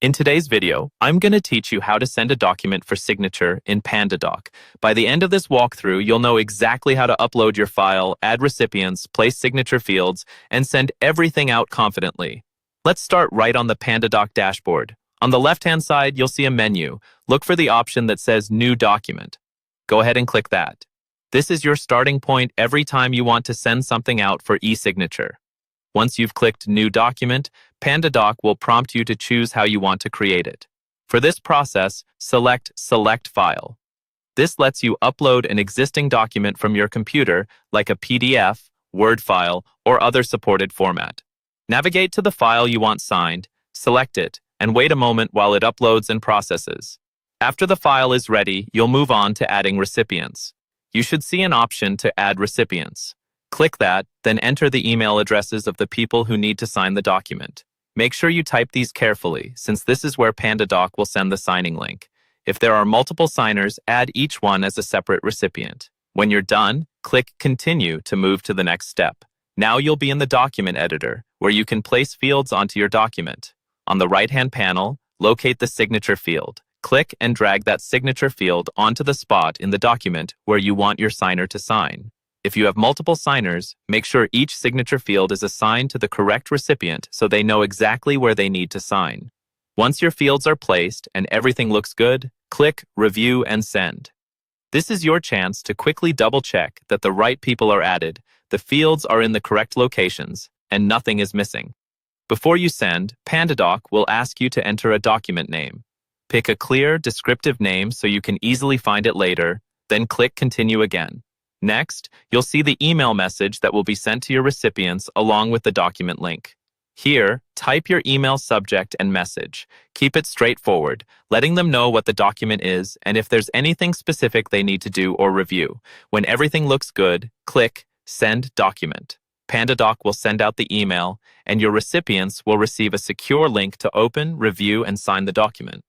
In today's video, I'm going to teach you how to send a document for signature in Pandadoc. By the end of this walkthrough, you'll know exactly how to upload your file, add recipients, place signature fields, and send everything out confidently. Let's start right on the Pandadoc dashboard. On the left-hand side, you'll see a menu. Look for the option that says New Document. Go ahead and click that. This is your starting point every time you want to send something out for e-signature. Once you've clicked New Document, Pandadoc will prompt you to choose how you want to create it. For this process, select Select File. This lets you upload an existing document from your computer, like a PDF, Word file, or other supported format. Navigate to the file you want signed, select it, and wait a moment while it uploads and processes. After the file is ready, you'll move on to adding recipients. You should see an option to add recipients. Click that, then enter the email addresses of the people who need to sign the document. Make sure you type these carefully, since this is where Pandadoc will send the signing link. If there are multiple signers, add each one as a separate recipient. When you're done, click Continue to move to the next step. Now you'll be in the document editor, where you can place fields onto your document. On the right-hand panel, locate the signature field. Click and drag that signature field onto the spot in the document where you want your signer to sign. If you have multiple signers, make sure each signature field is assigned to the correct recipient so they know exactly where they need to sign. Once your fields are placed and everything looks good, click Review and Send. This is your chance to quickly double-check that the right people are added, the fields are in the correct locations, and nothing is missing. Before you send, Pandadoc will ask you to enter a document name. Pick a clear, descriptive name so you can easily find it later, then click Continue again. Next, you'll see the email message that will be sent to your recipients along with the document link. Here, type your email subject and message. Keep it straightforward, letting them know what the document is and if there's anything specific they need to do or review. When everything looks good, click Send Document. Pandadoc will send out the email, and your recipients will receive a secure link to open, review, and sign the document.